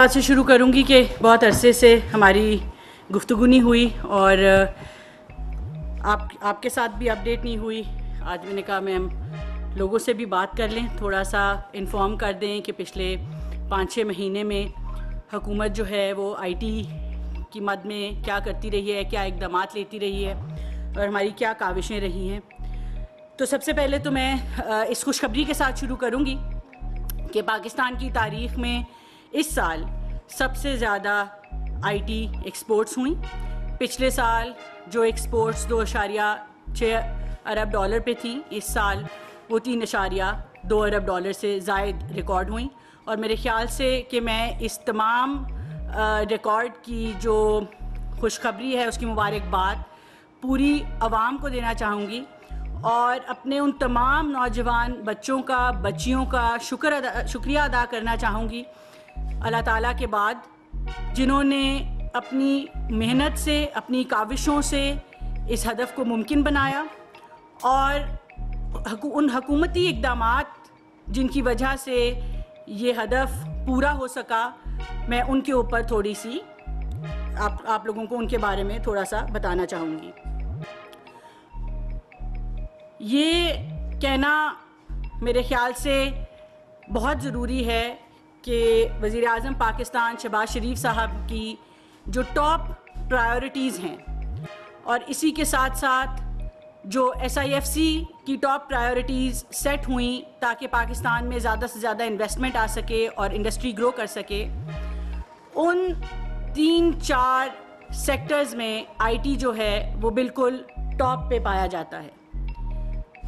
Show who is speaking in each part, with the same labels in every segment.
Speaker 1: بات سے شروع کروں گی کہ بہت عرصے سے ہماری گفتگو نہیں ہوئی اور آپ کے ساتھ بھی اپڈیٹ نہیں ہوئی. آج میں نے کہا میں ہم لوگوں سے بھی بات کر لیں, تھوڑا سا انفارم کر دیں کہ پچھلے 5-6 مہینے میں حکومت جو ہے وہ آئی ٹی کی مد میں کیا کرتی رہی ہے, کیا اقدامات لیتی رہی ہے اور ہماری کیا کاوشیں رہی ہیں. تو سب سے پہلے تو میں اس خوشخبری کے ساتھ شروع کروں گی کہ پاکستان کی تاریخ میں اس سال سب سے زیادہ آئی ٹی ایکسپورٹس ہوئیں. پچھلے سال جو ایکسپورٹس 2.6 ارب ڈالر پہ تھیں, اس سال وہ 3.2 ارب ڈالر سے زائد ریکارڈ ہوئیں. اور میرے خیال سے کہ میں اس تمام ریکارڈ کی جو خوشخبری ہے اس کی مبارکباد پوری عوام کو دینا چاہوں گی اور اپنے ان تمام نوجوان بچوں کا, بچیوں کا شکریہ ادا کرنا چاہوں گی اللہ تعالیٰ کے بعد, جنہوں نے اپنی محنت سے, اپنی کاوشوں سے اس ہدف کو ممکن بنایا اور ان حکومتی اقدامات جن کی وجہ سے یہ ہدف پورا ہو سکا, میں ان کے اوپر تھوڑی سی آپ لوگوں کو ان کے بارے میں تھوڑا سا بتانا چاہوں گی. یہ کہنا میرے خیال سے بہت ضروری ہے کہ وزیر اعظم پاکستان شہباز شریف صاحب کی جو ٹاپ پرائیورٹیز ہیں اور اسی کے ساتھ ساتھ جو SIFC کی ٹاپ پرائیورٹیز سیٹ ہوئیں تاکہ پاکستان میں زیادہ سے زیادہ انویسٹمنٹ آ سکے اور انڈسٹری گرو کر سکے, ان 3-4 سیکٹرز میں آئی ٹی جو ہے وہ بالکل ٹاپ پہ پایا جاتا ہے.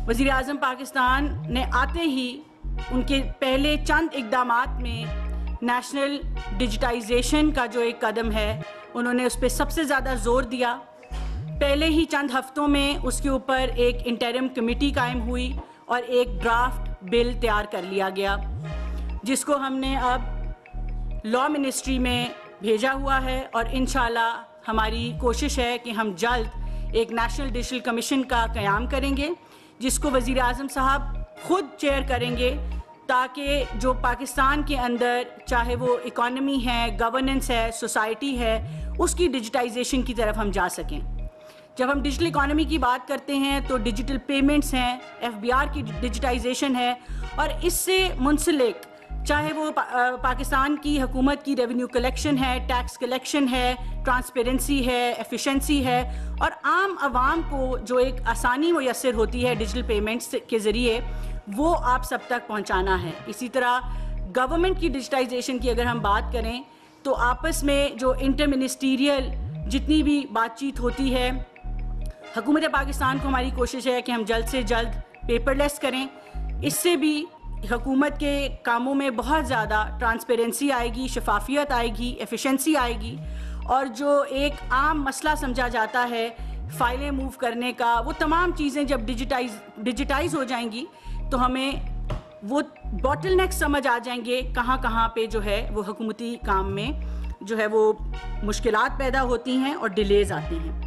Speaker 1: وزیر اعظم پاکستان نے آتے ہی ان کے پہلے چند اقدامات میں نیشنل ڈیجیٹائزیشن کا جو ایک قدم ہے انہوں نے اس پہ سب سے زیادہ زور دیا. پہلے ہی چند ہفتوں میں اس کے اوپر ایک انٹرم کمیٹی قائم ہوئی اور ایک ڈرافٹ بل تیار کر لیا گیا جس کو ہم نے اب لاء منسٹری میں بھیجا ہوا ہے اور انشاءاللہ ہماری کوشش ہے کہ ہم جلد ایک نیشنل ڈیجیٹل کمیشن کا قیام کریں گے جس کو وزیر اعظم صاحب خود چیئر کریں گے تاکہ جو پاکستان کے اندر چاہے وہ اکانومی ہے, گورننس ہے, سوسائٹی ہے, اس کی ڈیجیٹائزیشن کی طرف ہم جا سکیں. جب ہم ڈیجیٹل اکانومی کی بات کرتے ہیں تو ڈیجیٹل پیمنٹس ہیں, FBR کی ڈیجیٹائزیشن ہے اور اس سے منسلک چاہے وہ پاکستان کی حکومت کی ریونیو کلیکشن ہے, ٹیکس کلیکشن ہے, ٹرانسپیرنسی ہے, ایفیشنسی ہے اور عام عوام کو جو ایک آسانی میسر ہوتی ہے ڈیجیٹل پیمنٹس کے ذریعے وہ آپ سب تک پہنچانا ہے. اسی طرح گورنمنٹ کی ڈیجیٹائزیشن کی اگر ہم بات کریں تو آپس میں جو انٹر منسٹیریل جتنی بھی بات چیت ہوتی ہے, حکومت پاکستان کو ہماری کوشش ہے کہ ہم جلد سے جلد پیپر لیس کریں. اس سے بھی حکومت کے کاموں میں بہت زیادہ ٹرانسپیرنسی آئے گی, شفافیت آئے گی, ایفیشنسی آئے گی اور جو ایک عام مسئلہ سمجھا جاتا ہے فائلیں موو کرنے کا, وہ تمام چیزیں جب ڈیجیٹائز ہو جائیں گی تو ہمیں وہ باٹل نیک سمجھ آ جائیں گے کہاں کہاں پہ جو ہے وہ حکومتی کام میں جو ہے وہ مشکلات پیدا ہوتی ہیں اور ڈیلیز آتے ہیں.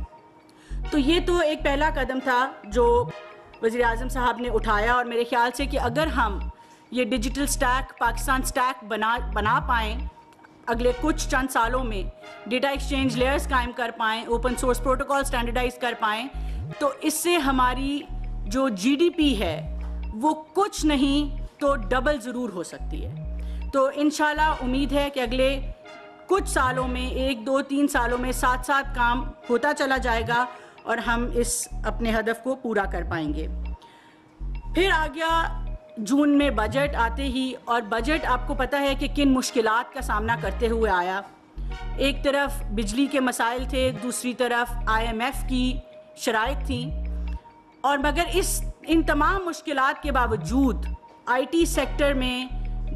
Speaker 1: تو یہ تو ایک پہلا قدم تھا جو وزیر اعظم صاحب نے اٹھایا اور میرے خیال سے کہ اگر ہم یہ ڈیجیٹل سٹیک پاکستان سٹیک بنا پائیں, اگلے کچھ چند سالوں میں ڈیٹا ایکسچینج لیئرز قائم کر پائیں, اوپن سورس پروٹوکول سٹینڈرڈائز کر پائیں, تو اس سے ہماری جو GDP ہے وہ کچھ نہیں تو ڈبل ضرور ہو سکتی ہے. تو انشاءاللہ امید ہے کہ اگلے کچھ سالوں میں 1-2-3 سالوں میں ساتھ ساتھ کام ہوتا چلا جائے گا اور ہم اس اپنے ہدف کو پورا کر پائیں گے. پھر آ گیا جون میں بجٹ آتے ہی, اور بجٹ آپ کو پتہ ہے کہ کن مشکلات کا سامنا کرتے ہوئے آیا. ایک طرف بجلی کے مسائل تھے, دوسری طرف IMF کی شرائط تھیں, اور مگر ان تمام مشکلات کے باوجود آئی ٹی سیکٹر میں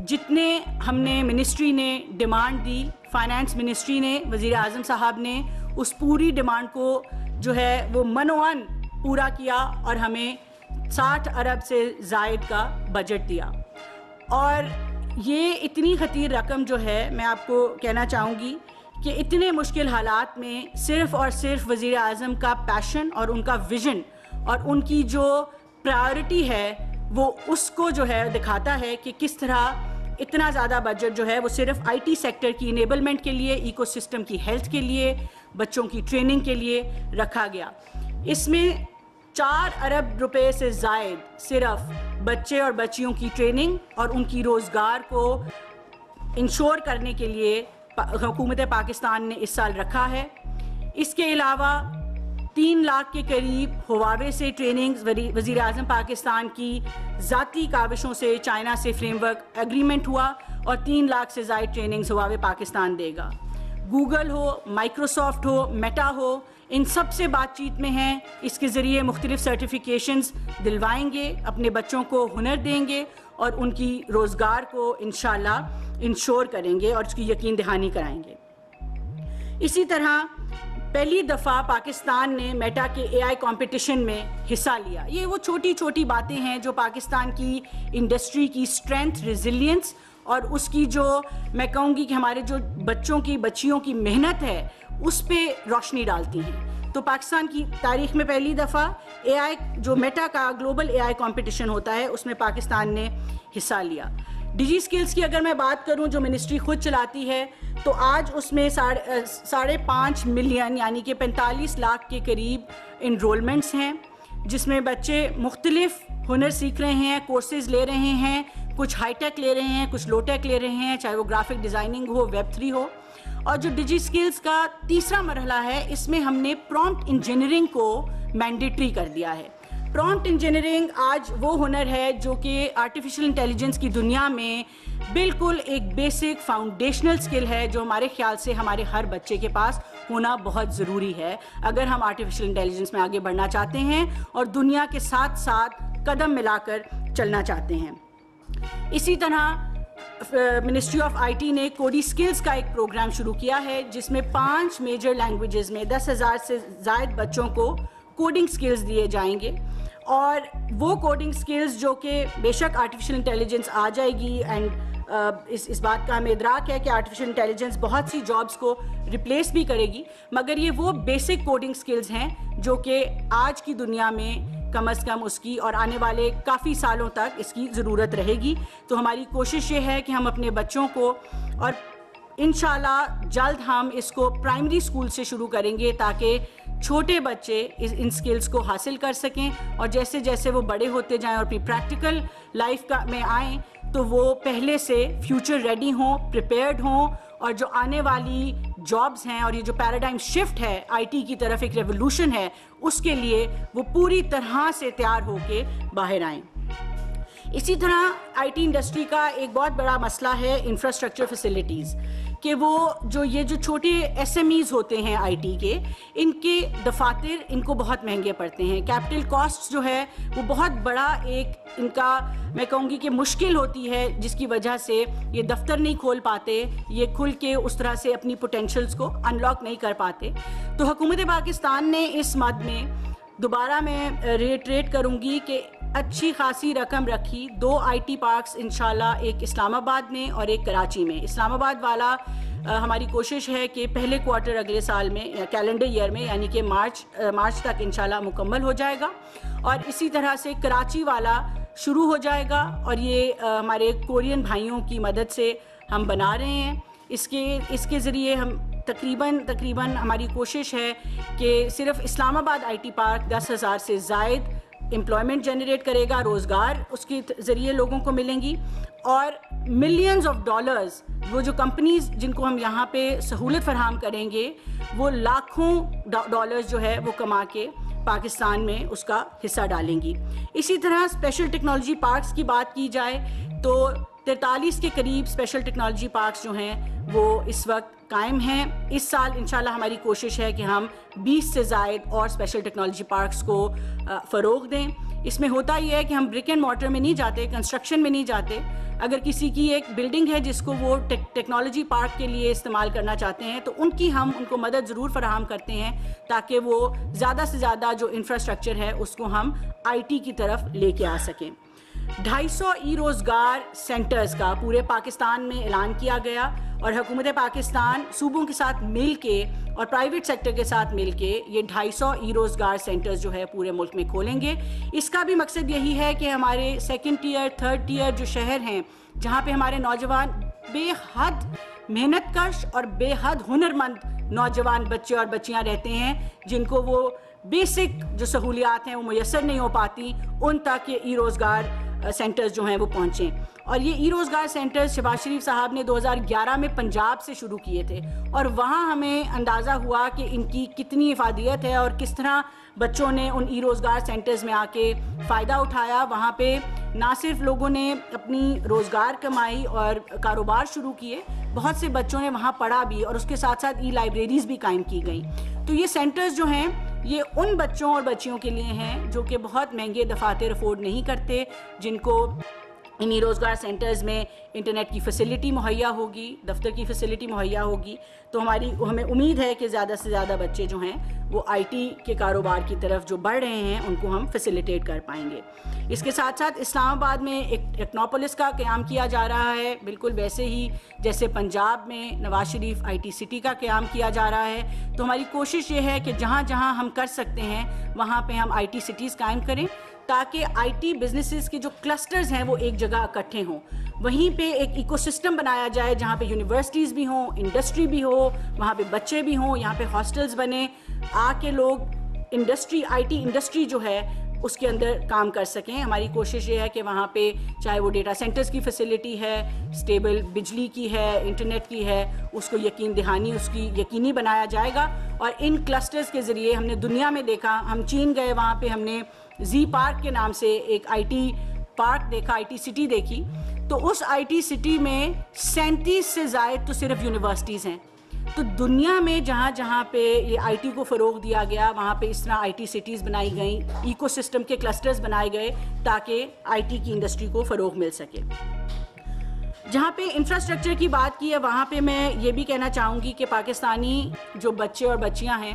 Speaker 1: جتنے ہم نے منسٹری نے ڈیمانڈ دی, فائنانس منسٹری نے, وزیر اعظم صاحب نے اس پوری ڈیمانڈ کو جو ہے وہ منوان پورا کیا اور ہمیں 60 ارب سے زائد کا بجٹ دیا. اور یہ اتنی خطیر رقم جو ہے, میں آپ کو کہنا چاہوں گی کہ اتنے مشکل حالات میں صرف اور صرف وزیر اعظم کا پیشن اور ان کا ویژن اور ان کی جو پرائیورٹی ہے وہ اس کو جو ہے دکھاتا ہے کہ کس طرح اتنا زیادہ بجٹ جو ہے وہ صرف آئی ٹی سیکٹر کی انیبلمنٹ کے لیے، ایکو سسٹم کی ہیلتھ کے لیے، بچوں کی ٹریننگ کے لیے رکھا گیا. اس میں 4 ارب روپے سے زائد صرف بچے اور بچیوں کی ٹریننگ اور ان کی روزگار کو انشور کرنے کے لیے حکومت پاکستان نے اس سال رکھا ہے. اس کے علاوہ 3 لاکھ کے قریب ہواوے سے ٹریننگز وزیر اعظم پاکستان کی ذاتی کاوشوں سے چائنا سے فریم ورک ایگریمنٹ ہوا اور 3 لاکھ سے زائد ٹریننگز ہواوے پاکستان دے گا. گوگل ہو، مائکروسافٹ ہو، میٹا ہو، ان سب سے بات چیت میں ہیں. اس کے ذریعے مختلف سرٹیفیکیشنز دلوائیں گے، اپنے بچوں کو ہنر دیں گے اور ان کی روزگار کو انشاءاللہ انشور کریں گے اور اس کی یقین دہانی کرائیں گے. اسی طرح پہلی دفعہ پاکستان نے میٹا کے اے آئی کمپٹیشن میں حصہ لیا. یہ وہ چھوٹی چھوٹی باتیں ہیں جو پاکستان کی انڈسٹری کی اسٹرینتھ، ریزیلینس اور اس کی جو میں کہوں گی کہ ہمارے جو بچوں کی بچیوں کی محنت ہے اس پہ روشنی ڈالتی ہیں. تو پاکستان کی تاریخ میں پہلی دفعہ اے آئی جو میٹا کا گلوبل اے آئی کمپٹیشن ہوتا ہے اس میں پاکستان نے حصہ لیا. ڈیجی اسکلز کی اگر میں بات کروں جو منسٹری خود چلاتی ہے تو آج اس میں 5.5 ملین یعنی کہ 45 لاکھ کے قریب انرولمنٹس ہیں، جس میں بچے مختلف ہنر سیکھ رہے ہیں، کورسز لے رہے ہیں، کچھ ہائی ٹیک لے رہے ہیں، کچھ لو ٹیک لے رہے ہیں، چاہے وہ گرافک ڈیزائننگ ہو، ویب 3 ہو. اور جو ڈیجی اسکلز کا تیسرا مرحلہ ہے اس میں ہم نے پرومپٹ انجینئرنگ کو مینڈیٹری کر دیا ہے. پرومپٹ انجینئرنگ آج وہ ہنر ہے جو کہ آرٹیفیشل انٹیلیجنس کی دنیا میں بالکل ایک بیسک فاؤنڈیشنل سکل ہے جو ہمارے خیال سے ہمارے ہر بچے کے پاس ہونا بہت ضروری ہے اگر ہم آرٹیفیشل انٹیلیجنس میں آگے بڑھنا چاہتے ہیں اور دنیا کے ساتھ ساتھ قدم ملا کر چلنا چاہتے ہیں. اسی طرح منسٹری آف آئی ٹی نے کوڈی اسکلز کا ایک پروگرام شروع کیا ہے جس میں 5 میجر لینگویجز میں 10,000 سے زائد بچوں کو کوڈنگ اسکلز دیے جائیں گے. اور وہ کوڈنگ اسکلز جو کہ بے شک آرٹیفیشل انٹیلیجنس آ جائے گی اینڈ اس بات کا ہمیں ادراک ہے کہ آرٹیفیشل انٹیلیجنس بہت سی جابس کو ریپلیس بھی کرے گی، مگر یہ وہ بیسک کوڈنگ اسکلز ہیں جو کہ آج کی دنیا میں کم از کم اس کی اور آنے والے کافی سالوں تک اس کی ضرورت رہے گی. تو ہماری کوشش یہ ہے کہ ہم اپنے بچوں کو اور انشاءاللہ جلد ہم اس کو پرائمری اسکول سے شروع کریں گے تاکہ چھوٹے بچے ان سکلز کو حاصل کر سکیں اور جیسے جیسے وہ بڑے ہوتے جائیں اور اپنی پریکٹیکل لائف میں آئیں تو وہ پہلے سے فیوچر ریڈی ہوں، پریپیئرڈ ہوں اور جو آنے والی جابز ہیں اور یہ جو پیراڈائم شفٹ ہے آئی ٹی کی طرف ایک ریولوشن ہے اس کے لیے وہ پوری طرح سے تیار ہو کے باہر آئیں. اسی طرح آئی ٹی انڈسٹری کا ایک بہت بڑا مسئلہ ہے انفراسٹرکچر فیسلٹیز کہ وہ یہ جو چھوٹے ایس ایم ایز ہوتے ہیں آئی ٹی کے ان کے دفاتر ان کو بہت مہنگے پڑتے ہیں. کیپٹل کاسٹ جو ہے وہ بہت بڑا ایک ان کا میں کہوں گی کہ مشکل ہوتی ہے جس کی وجہ سے یہ دفتر نہیں کھول پاتے، یہ کھل کے اس طرح سے اپنی پوٹینشلز کو انلاک نہیں کر پاتے. تو حکومت پاکستان نے اس مد میں دوبارہ میں ریٹریٹ کروں گی کہ اچھی خاصی رقم رکھی. 2 آئی ٹی پارکس انشاءاللہ، ایک اسلام آباد میں اور ایک کراچی میں. اسلام آباد والا ہماری کوشش ہے کہ پہلے کوارٹر اگلے سال میں یا کیلنڈر ایئر میں یعنی کہ مارچ تک انشاءاللہ مکمل ہو جائے گا اور اسی طرح سے کراچی والا شروع ہو جائے گا اور یہ ہمارے کورین بھائیوں کی مدد سے ہم بنا رہے ہیں. اس کے ذریعے ہم تقریباً ہماری کوشش ہے کہ صرف اسلام آباد آئی ٹی پارک 10,000 سے زائد امپلائمنٹ جنریٹ کرے گا، روزگار اس کے ذریعے لوگوں کو ملیں گی اور ملینز آف ڈالرز وہ جو کمپنیز جن کو ہم یہاں پہ سہولت فراہم کریں گے وہ لاکھوں ڈالرز جو ہے وہ کما کے پاکستان میں اس کا حصہ ڈالیں گی. اسی طرح اسپیشل ٹیکنالوجی پارکس کی بات کی جائے تو 43 کے قریب اسپیشل ٹیکنالوجی پارکس جو ہیں وہ اس وقت قائم ہیں. اس سال انشاءاللہ ہماری کوشش ہے کہ ہم 20 سے زائد اور اسپیشل ٹیکنالوجی پارکس کو فروغ دیں. اس میں ہوتا یہ ہے کہ ہم برک اینڈ مارٹر میں نہیں جاتے، کنسٹرکشن میں نہیں جاتے. اگر کسی کی ایک بلڈنگ ہے جس کو وہ ٹیکنالوجی پارک کے لیے استعمال کرنا چاہتے ہیں تو ہم ان کو مدد ضرور فراہم کرتے ہیں تاکہ وہ زیادہ سے زیادہ جو انفراسٹرکچر ہے اس کو ہم آئی ٹی کی طرف لے کے آ سکیں. 250 ای روزگار سینٹرز کا پورے پاکستان میں اعلان کیا گیا اور حکومت پاکستان صوبوں کے ساتھ مل کے اور پرائیویٹ سیکٹر کے ساتھ مل کے یہ 250 ای روزگار سینٹرز جو ہے پورے ملک میں کھولیں گے. اس کا بھی مقصد یہی ہے کہ ہمارے 2nd ٹیئر 3rd ٹیئر جو شہر ہیں جہاں پہ ہمارے نوجوان بے حد محنت کش اور بے حد ہنرمند نوجوان بچے اور بچیاں رہتے ہیں جن کو وہ بیسک جو سہولیات ہیں وہ میسر نہیں ہو پاتی، ان تک یہ ای روزگار سینٹرز جو ہیں وہ پہنچیں. اور یہ ای روزگار سینٹرز شہباز شریف صاحب نے 2011 میں پنجاب سے شروع کیے تھے، اور وہاں ہمیں اندازہ ہوا کہ ان کی کتنی افادیت ہے اور کس طرح بچوں نے ان ای روزگار سینٹرز میں آ کے فائدہ اٹھایا. وہاں پہ نہ صرف لوگوں نے اپنی روزگار کمائی اور کاروبار شروع کیے، بہت سے بچوں نے وہاں پڑھا بھی، اور اس کے ساتھ ساتھ ای لائبریریز بھی قائم کی گئیں. تو یہ سینٹرز جو ہیں یہ ان بچوں اور بچیوں کے لیے ہیں جو کہ بہت مہنگے دفاتر افورڈ نہیں کرتے، جن کو ان ای روزگار سینٹرز میں انٹرنیٹ کی فیسلٹی مہیا ہوگی، دفتر کی فیسلٹی مہیا ہوگی. تو ہمیں امید ہے کہ زیادہ سے زیادہ بچے جو ہیں وہ آئی ٹی کے کاروبار کی طرف جو بڑھ رہے ہیں ان کو ہم فیسیلیٹیٹ کر پائیں گے. اس کے ساتھ ساتھ اسلام آباد میں ایک ٹیکنوپولس کا قیام کیا جا رہا ہے، بالکل ویسے ہی جیسے پنجاب میں Nawaz Sharif I T city کا قیام کیا جا رہا ہے. تو ہماری کوشش یہ ہے کہ جہاں جہاں ہم کر سکتے ہیں وہاں پہ ہم آئی ٹی سٹیز قائم کریں، تاکہ آئی ٹی بزنسز کے جو کلسٹرز ہیں وہ ایک جگہ اکٹھے ہوں. وہیں پہ ایک ایکو سسٹم بنایا جائے جہاں پہ یونیورسٹیز بھی ہوں، انڈسٹری بھی ہو، وہاں پہ بچے بھی ہوں، یہاں پہ ہاسٹلز بنے، آ کے لوگ انڈسٹری، آئی ٹی انڈسٹری جو ہے اس کے اندر کام کر سکیں. ہماری کوشش یہ ہے کہ وہاں پہ چاہے وہ ڈیٹا سینٹرز کی فیسلٹی ہے، اسٹیبل بجلی کی ہے، انٹرنیٹ کی ہے، اس کو یقین دہانی اس کی یقینی بنایا جائے گا. اور ان کلسٹرز کے ذریعے ہم نے دنیا میں دیکھا، ہم چین گئے، وہاں پہ ہم نے زی پارک کے نام سے ایک آئی ٹی پارک دیکھا، آئی ٹی سٹی دیکھی. تو اس آئی ٹی سٹی میں 37 سے زائد تو صرف یونیورسٹیز ہیں. تو دنیا میں جہاں جہاں پہ یہ آئی ٹی کو فروغ دیا گیا وہاں پہ اس طرح آئی ٹی سٹیز بنائی گئیں، ایکو سسٹم کے کلسٹرز بنائے گئے تاکہ آئی ٹی کی انڈسٹری کو فروغ مل سکے. جہاں پہ انفراسٹرکچر کی بات کی ہے وہاں پہ میں یہ بھی کہنا چاہوں گی کہ پاکستانی جو بچے اور بچیاں ہیں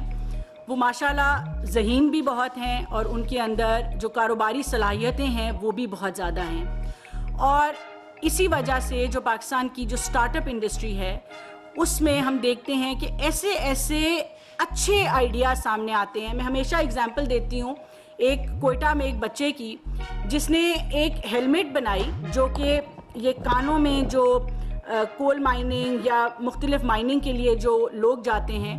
Speaker 1: وہ ماشاءاللہ ذہین بھی بہت ہیں، اور ان کے اندر جو کاروباری صلاحیتیں ہیں وہ بھی بہت زیادہ ہیں. اور اسی وجہ سے جو پاکستان کی جو سٹارٹ اپ انڈسٹری ہے اس میں ہم دیکھتے ہیں کہ ایسے اچھے آئیڈیاز سامنے آتے ہیں. میں ہمیشہ اگزامپل دیتی ہوں ایک کوئٹہ میں ایک بچے کی جس نے ایک ہیلمٹ بنائی جو کہ یہ کانوں میں جو کول مائننگ یا مختلف مائننگ کے لیے جو لوگ جاتے ہیں،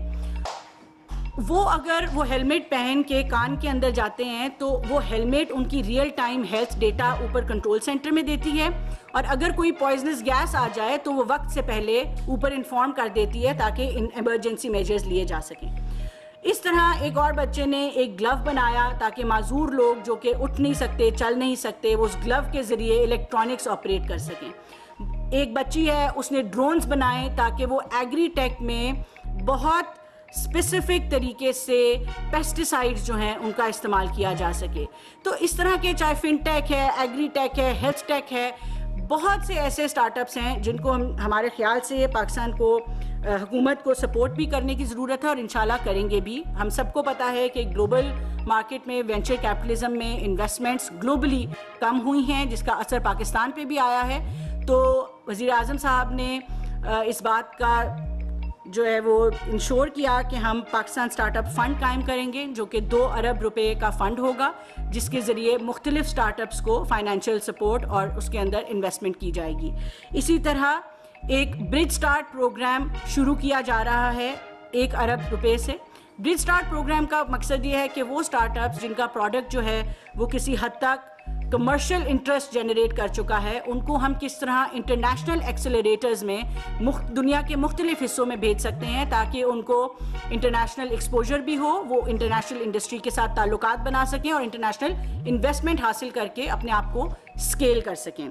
Speaker 1: وہ اگر وہ ہیلمٹ پہن کے کان کے اندر جاتے ہیں تو وہ ہیلمٹ ان کی ریئل ٹائم ہیلتھ ڈیٹا اوپر کنٹرول سینٹر میں دیتی ہے، اور اگر کوئی پوائزنس گیس آ جائے تو وہ وقت سے پہلے اوپر انفارم کر دیتی ہے تاکہ ایمرجنسی میجرز لیے جا سکیں. اس طرح ایک اور بچے نے ایک گلو بنایا تاکہ معذور لوگ جو کہ اٹھ نہیں سکتے، چل نہیں سکتے، وہ اس گلو کے ذریعے الیکٹرانکس آپریٹ کر سکیں. ایک بچی ہے اس نے ڈرونز بنائے تاکہ وہ ایگری ٹیک میں بہت اسپیسیفک طریقے سے پیسٹیسائڈز جو ہیں ان کا استعمال کیا جا سکے. تو اس طرح کے چاہے فن ٹیک ہے، ایگری ٹیک ہے، ہیلتھ ٹیک ہے، بہت سے ایسے اسٹارٹ اپس ہیں جن کو ہمارے خیال سے پاکستان کو حکومت کو سپورٹ بھی کرنے کی ضرورت ہے، اور انشاءاللہ کریں گے بھی. ہم سب کو پتہ ہے کہ گلوبل مارکیٹ میں وینچر کیپٹلزم میں انویسٹمنٹس گلوبلی کم ہوئی ہیں جس کا اثر پاکستان پہ بھی آیا ہے. تو وزیر اعظم صاحب نے اس بات کا جو ہے وہ انشور کیا کہ ہم پاکستان سٹارٹ اپ فنڈ قائم کریں گے جو کہ 2 ارب روپے کا فنڈ ہوگا، جس کے ذریعے مختلف سٹارٹ اپس کو فائنینشیل سپورٹ اور اس کے اندر انویسٹمنٹ کی جائے گی. اسی طرح ایک برج سٹارٹ پروگرام شروع کیا جا رہا ہے 1 ارب روپے سے. برج سٹارٹ پروگرام کا مقصد یہ ہے کہ وہ سٹارٹ اپس جن کا پروڈکٹ جو ہے وہ کسی حد تک کمرشل انٹرسٹ جنریٹ کر چکا ہے، ان کو ہم کس طرح انٹرنیشنل ایکسیلریٹرز میں دنیا کے مختلف حصوں میں بھیج سکتے ہیں تاکہ ان کو انٹرنیشنل ایکسپوجر بھی ہو، وہ انٹرنیشنل انڈسٹری کے ساتھ تعلقات بنا سکیں اور انٹرنیشنل انویسٹمنٹ حاصل کر کے اپنے آپ کو اسکیل کر سکیں.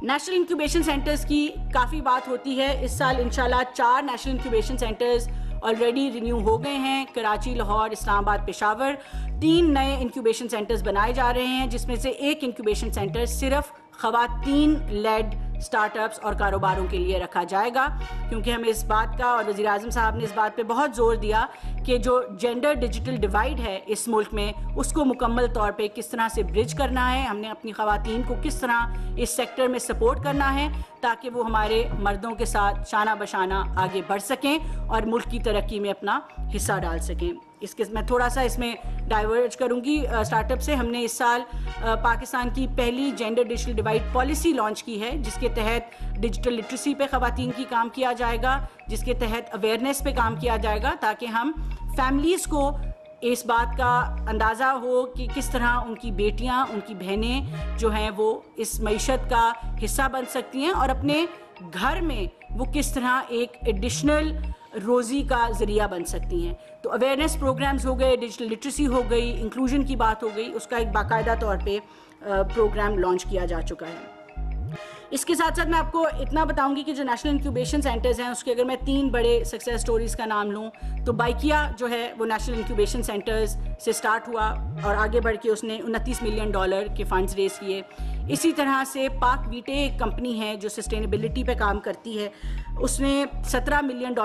Speaker 1: نیشنل انکیوبیشن سینٹرز کی کافی بات ہوتی ہے. اس سال انشاءاللہ 4 national incubation centres already renew ہو گئے ہیں. کراچی، لاہور، اسلام آباد، پشاور. 3 نئے انکیوبیشن سینٹرز بنائے جا رہے ہیں جس میں سے ایک انکیوبیشن سینٹر صرف خواتین لیڈ سٹارٹ اپس اور کاروباروں کے لیے رکھا جائے گا، کیونکہ ہمیں اس بات کا، اور وزیر اعظم صاحب نے اس بات پہ بہت زور دیا کہ جو جینڈر ڈیجیٹل ڈیوائڈ ہے اس ملک میں اس کو مکمل طور پہ کس طرح سے برج کرنا ہے. ہم نے اپنی خواتین کو کس طرح اس سیکٹر میں سپورٹ کرنا ہے تاکہ وہ ہمارے مردوں کے ساتھ شانہ بشانہ آگے بڑھ سکیں اور ملک کی ترقی میں اپنا حصہ ڈال سکیں. میں تھوڑا سا اس میں ڈائیورج کروں گی اسٹارٹ اپ سے. ہم نے اس سال پاکستان کی پہلی gender digital divide policy launch کی ہے, جس کے تحت ڈیجیٹل لٹریسی پہ خواتین کی کام کیا جائے گا, جس کے تحت اویئرنیس پہ کام کیا جائے گا, تاکہ ہم فیملیز کو اس بات کا اندازہ ہو کہ کس طرح ان کی بیٹیاں, ان کی بہنیں جو ہیں وہ اس معیشت کا حصہ بن سکتی ہیں, اور اپنے گھر میں وہ کس طرح ایک ایڈیشنل روزی کا ذریعہ بن سکتی ہیں. تو اویئرنیس پروگرامز ہو گئے, ڈیجیٹل لٹریسی ہو گئی, انکلوژن کی بات ہو گئی, اس کا ایک باقاعدہ طور پہ پروگرام لانچ کیا جا چکا ہے. اس کے ساتھ ساتھ میں آپ کو اتنا بتاؤں گی کہ جو نیشنل انکیوبیشن سینٹرز ہیں اس کے اگر میں 3 بڑے سکسیس سٹوریز کا نام لوں تو بائکیا جو ہے وہ نیشنل انکیوبیشن سینٹرز سے سٹارٹ ہوا اور آگے بڑھ کے اس نے $29 ملین کے فنڈز ریز کیے. اسی طرح سے پاک ویٹے ایک کمپنی ہے جو سسٹینیبلٹی پہ کام کرتی ہے, اس نے $17 ملین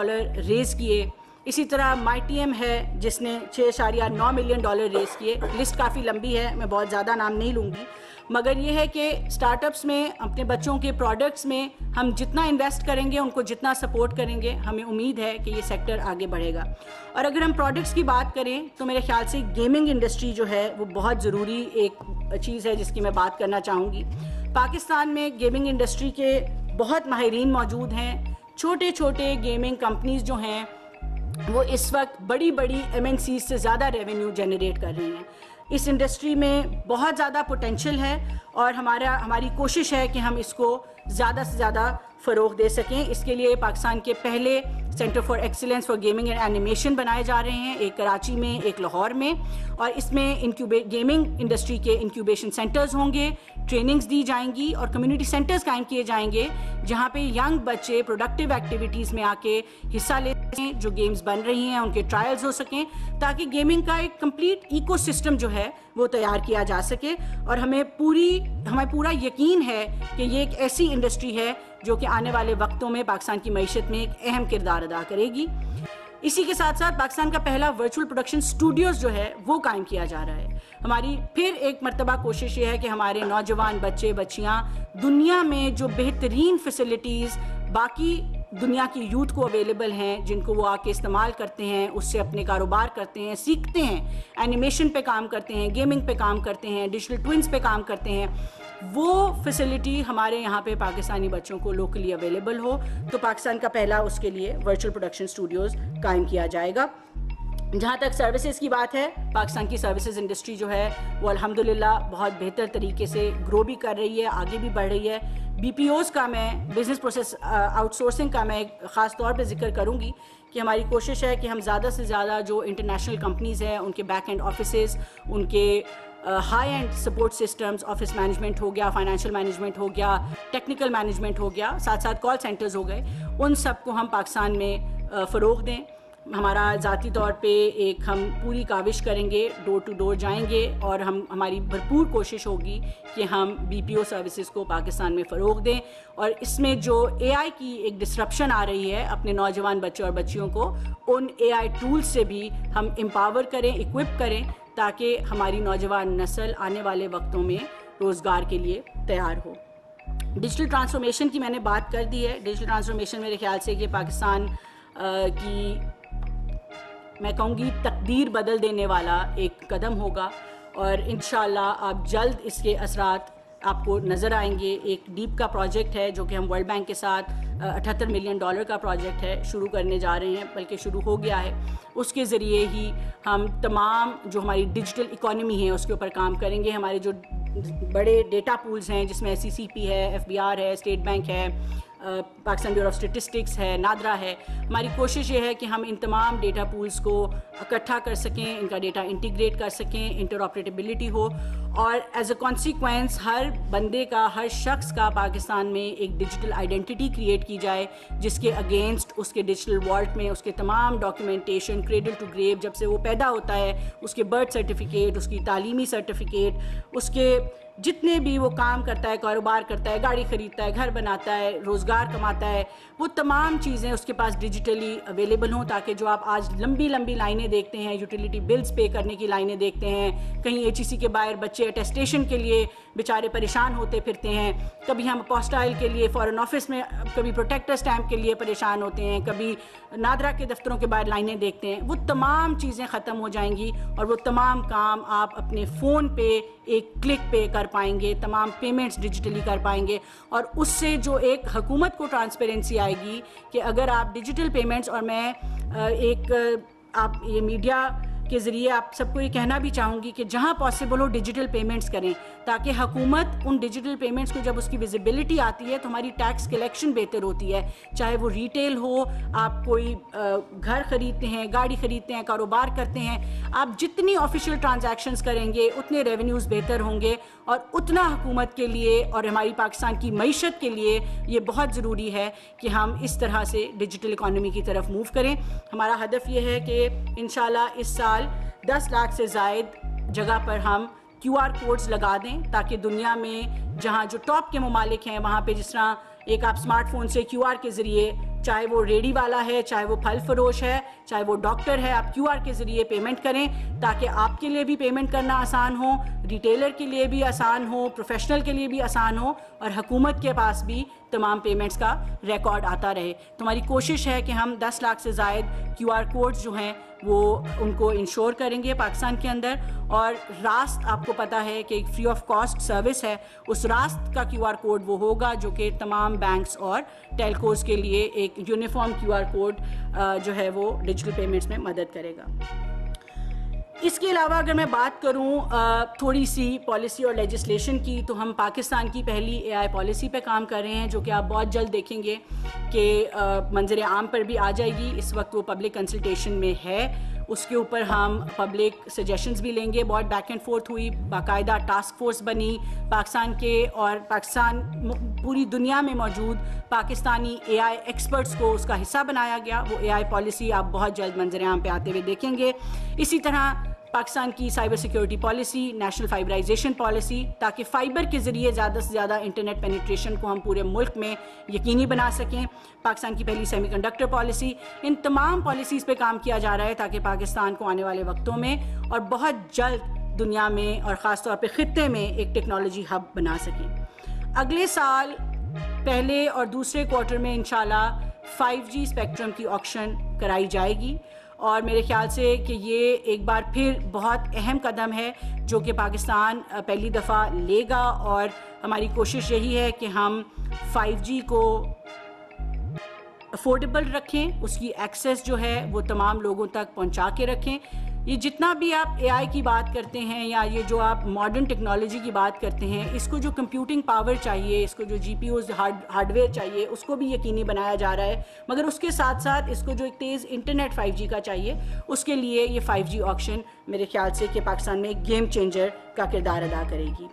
Speaker 1: ریز کیے. اسی طرح مائی ایم ہے جس نے $6.9 ملین ریز کیے. لسٹ کافی لمبی ہے, میں بہت زیادہ نام نہیں لوں گی, مگر یہ ہے کہ اسٹارٹ اپس میں اپنے بچوں کے پروڈکٹس میں ہم جتنا انویسٹ کریں گے, ان کو جتنا سپورٹ کریں گے, ہمیں امید ہے کہ یہ سیکٹر آگے بڑھے گا. اور اگر ہم پروڈکٹس کی بات کریں تو میرے خیال سے گیمنگ انڈسٹری جو ہے وہ بہت ضروری ایک چیز ہے جس کی میں بات کرنا چاہوں گی. پاکستان میں گیمنگ انڈسٹری کے بہت ماہرین موجود ہیں. چھوٹے چھوٹے گیمنگ کمپنیز جو ہیں وہ اس وقت بڑی بڑی MNCs سے زیادہ ریونیو جنریٹ کر رہی ہیں. اس انڈسٹری میں بہت زیادہ پوٹینشیل ہے اور ہماری کوشش ہے کہ ہم اس کو زیادہ سے زیادہ فروغ دے سکیں. اس کے لیے پاکستان کے پہلے centre for excellence for gaming and animation بنائے جا رہے ہیں, ایک کراچی میں, ایک لاہور میں, اور اس میں گیمنگ انڈسٹری کے انکیوبیشن سینٹرز ہوں گے, ٹریننگز دی جائیں گی اور کمیونٹی سینٹرز قائم کیے جائیں گے جہاں پہ ینگ بچے پروڈکٹیو ایکٹیویٹیز میں آ کے حصہ لے سکیں, جو گیمز بن رہی ہیں ان کے ٹرائلز ہو سکیں, تاکہ گیمنگ کا ایک کمپلیٹ ایکو سسٹم جو ہے وہ تیار کیا جا سکے. اور ہمیں پورا یقین ہے کہ یہ ایک ایسی انڈسٹری ہے جو کہ آنے والے وقتوں میں پاکستان کی معیشت میں ایک اہم کردار ادا کرے گی. اسی کے ساتھ ساتھ پاکستان کا پہلا ورچوئل پروڈکشن اسٹوڈیوز جو ہے وہ قائم کیا جا رہا ہے. ہماری پھر ایک مرتبہ کوشش یہ ہے کہ ہمارے نوجوان بچے بچیاں دنیا میں جو بہترین فیسلٹیز باقی دنیا کی یوتھ کو اویلیبل ہیں, جن کو وہ آ کے استعمال کرتے ہیں, اس سے اپنے کاروبار کرتے ہیں, سیکھتے ہیں, اینیمیشن پہ کام کرتے ہیں, گیمنگ پہ کام کرتے ہیں, ڈیجیٹل ٹوئنس پہ کام کرتے ہیں, وہ فیسلٹی ہمارے یہاں پہ پاکستانی بچوں کو لوکلی اویلیبل ہو. تو پاکستان کا پہلا اس کے لیے ورچوئل پروڈکشن اسٹوڈیوز قائم کیا جائے گا. جہاں تک سروسز کی بات ہے, پاکستان کی سروسز انڈسٹری جو ہے وہ الحمدللہ بہت بہتر طریقے سے گرو بھی کر رہی ہے, آگے بھی بڑھ رہی ہے. BPOs کا میں بزنس پروسیس آؤٹ سورسنگ کا میں خاص طور پہ ذکر کروں گی کہ ہماری کوشش ہے کہ ہم زیادہ سے زیادہ جو انٹرنیشنل کمپنیز ہیں ان کے بیک اینڈ آفیسز, ان کے high end support systems, office management ہو گیا, فائنینشیل مینجمنٹ ہو گیا, ٹیکنیکل مینجمنٹ ہو گیا, ساتھ ساتھ کال سینٹرز ہو گئے, ان سب کو ہم پاکستان میں فروغ دیں. ہمارا ذاتی طور پہ ہم پوری کاوش کریں گے, ڈور ٹو ڈور جائیں گے, اور ہماری بھرپور کوشش ہوگی کہ ہم BPO سروسز کو پاکستان میں فروغ دیں. اور اس میں جو AI کی ایک ڈسرپشن آ رہی ہے اپنے نوجوان بچے اور بچیوں کو, ان AI ٹولز سے بھی ہم امپاور کریں, اکوپ کریں, تاکہ ہماری نوجوان نسل آنے والے وقتوں میں روزگار کے لیے تیار ہو. ڈیجیٹل ٹرانسفارمیشن کی میں نے بات کر دی ہے. ڈیجیٹل ٹرانسفارمیشن میرے خیال سے کہ پاکستان کی میں کہوں گی تقدیر بدل دینے والا ایک قدم ہوگا, اور انشاءاللہ آپ جلد اس کے اثرات آپ کو نظر آئیں گے. ایک ڈیپ کا پروجیکٹ ہے جو کہ ہم ورلڈ بینک کے ساتھ $78 ملین کا پروجیکٹ ہے, شروع کرنے جا رہے ہیں, بلکہ شروع ہو گیا ہے. اس کے ذریعے ہی ہم تمام جو ہماری ڈیجیٹل اکانومی ہے اس کے اوپر کام کریں گے. ہمارے جو بڑے ڈیٹا پولز ہیں جس میں CCP ہے, FBR ہے, اسٹیٹ بینک ہے, پاکستان بیورو آف اسٹیٹسٹکس ہے, نادرا ہے, ہماری کوشش یہ ہے کہ ہم ان تمام ڈیٹا پولز کو اکٹھا کر سکیں, ان کا ڈیٹا انٹیگریٹ کر سکیں, انٹرآپریٹیبلٹی ہو, اور ایز اے کانسیکوینس ہر بندے کا, ہر شخص کا پاکستان میں ایک ڈیجیٹل آئیڈینٹی کریٹ کی جائے, جس کے اگینسٹ اس کے ڈیجیٹل والٹ میں اس کے تمام ڈاکیومنٹیشن کریڈل ٹو گریو, جب سے وہ پیدا ہوتا ہے اس کے برتھ سرٹیفکیٹ, اس کی تعلیمی سرٹیفکیٹ, اس کے جتنے بھی وہ کام کرتا ہے, کاروبار کرتا ہے, گاڑی خریدتا ہے, گھر بناتا ہے, روزگار کماتا ہے, وہ تمام چیزیں اس کے پاس ڈیجیٹلی اویلیبل ہوں, تاکہ جو آپ آج لمبی لمبی لائنیں دیکھتے ہیں, یوٹیلیٹی بلز پے کرنے کی لائنیں دیکھتے ہیں, کہیں HEC کے باہر بچے اٹیسٹیشن کے لیے بیچارے پریشان ہوتے پھرتے ہیں, کبھی ہم اپوسٹائل کے لیے فارن آفس میں, کبھی پروٹیکٹر اسٹیمپ کے لیے پریشان ہوتے ہیں, کبھی نادرا کے دفتروں کے باہر لائنیں دیکھتے ہیں, وہ تمام چیزیں ختم ہو جائیں گی اور وہ تمام کام آپ اپنے فون پہ ایک کلک پہ کر پائیں گے, تمام پیمنٹس ڈیجیٹلی کر پائیں گے. اور اس سے جو ایک حکومت کو ٹرانسپیرنسی آئے گی کہ اگر آپ ڈیجیٹل پیمنٹس, اور میں ایک آپ یہ میڈیا کے ذریعے آپ سب کو یہ کہنا بھی چاہوں گی کہ جہاں پاسبل ہو ڈیجیٹل پیمنٹس کریں, تاکہ حکومت ان ڈیجیٹل پیمنٹس کو جب اس کی ویزیبلٹی آتی ہے تو ہماری ٹیکس کلیکشن بہتر ہوتی ہے, چاہے وہ ریٹیل ہو, آپ کوئی گھر خریدتے ہیں, گاڑی خریدتے ہیں, کاروبار کرتے ہیں, آپ جتنی آفیشیل ٹرانزیکشنز کریں گے اتنے ریونیوز بہتر ہوں گے, اور اتنا حکومت کے لیے اور ہماری پاکستان کی معیشت کے لیے یہ بہت ضروری ہے کہ ہم اس طرح سے ڈیجیٹل اکانومی کی طرف موو کریں. ہمارا ہدف یہ ہے کہ انشاءاللہ اس سال 10 لاکھ سے زائد جگہ پر ہم QR کوڈز لگا دیں, تاکہ دنیا میں جہاں جو ٹاپ کے ممالک ہیں وہاں پہ جس طرح ایک آپ اسمارٹ فون سے QR کے ذریعے, چاہے وہ ریڑھی والا ہے, چاہے وہ پھل فروش ہے, چاہے وہ ڈاکٹر ہے, آپ QR کے ذریعے پیمنٹ کریں, تاکہ آپ کے لیے بھی پیمنٹ کرنا آسان ہو, ریٹیلر کے لیے بھی آسان ہو, پروفیشنل کے لیے بھی آسان ہو, اور حکومت کے پاس بھی تمام پیمنٹس کا ریکارڈ آتا رہے. تو ہماری کوشش ہے کہ ہم 10 لاکھ سے زائد QR کوڈز جو ہیں وہ ان کو انشور کریں گے پاکستان کے اندر. اور راست آپ کو پتہ ہے کہ ایک فری آف کاسٹ سروس ہے, اس راست کا QR کوڈ وہ ہوگا جو کہ تمام بینکس اور ٹیلکوز کے لیے ایک یونیفارم QR کوڈ جو ہے وہ ڈیجیٹل پیمنٹس میں مدد کرے گا. اس کے علاوہ اگر میں بات کروں تھوڑی سی پالیسی اور لیجسلیشن کی, تو ہم پاکستان کی پہلی AI پالیسی پہ کام کر رہے ہیں, جو کہ آپ بہت جلد دیکھیں گے کہ منظر عام پر بھی آ جائے گی. اس وقت وہ پبلک کنسلٹیشن میں ہے, اس کے اوپر ہم پبلک سجیشنز بھی لیں گے. بہت بیک اینڈ فورتھ ہوئی, باقاعدہ ٹاسک فورس بنی, پاکستان کے اور پاکستان پوری دنیا میں موجود پاکستانی AI ایکسپرٹس کو اس کا حصہ بنایا گیا. وہ AI پالیسی آپ بہت جلد منظر عام پہ آتے ہوئے دیکھیں گے. اسی طرح پاکستان کی cyber security policy, national fibreisation policy, تاکہ فائبر کے ذریعے زیادہ سے زیادہ انٹرنیٹ پینیٹریشن کو ہم پورے ملک میں یقینی بنا سکیں. پاکستان کی پہلی سیمی کنڈکٹر پالیسی, ان تمام پالیسیز پہ کام کیا جا رہا ہے تاکہ پاکستان کو آنے والے وقتوں میں اور بہت جلد دنیا میں اور خاص طور پہ خطے میں ایک ٹیکنالوجی ہب بنا سکیں. اگلے سال پہلے اور دوسرے کوارٹر میں انشاءاللہ 5G اسپیکٹرم کی آکشن کرائی جائے گی, اور میرے خیال سے کہ یہ ایک بار پھر بہت اہم قدم ہے جو کہ پاکستان پہلی دفعہ لے گا. اور ہماری کوشش یہی ہے کہ ہم 5G کو افورڈیبل رکھیں, اس کی ایکسیس جو ہے وہ تمام لوگوں تک پہنچا کے رکھیں. یہ جتنا بھی آپ AI کی بات کرتے ہیں یا یہ جو آپ ماڈرن ٹیکنالوجی کی بات کرتے ہیں, اس کو جو کمپیوٹنگ پاور چاہیے, اس کو جو GPUs ہارڈ ویئر چاہیے, اس کو بھی یقینی بنایا جا رہا ہے. مگر اس کے ساتھ ساتھ اس کو جو ایک تیز انٹرنیٹ 5G کا چاہیے, اس کے لیے یہ 5G آکشن میرے خیال سے کہ پاکستان میں ایک گیم چینجر کا کردار ادا کرے گی.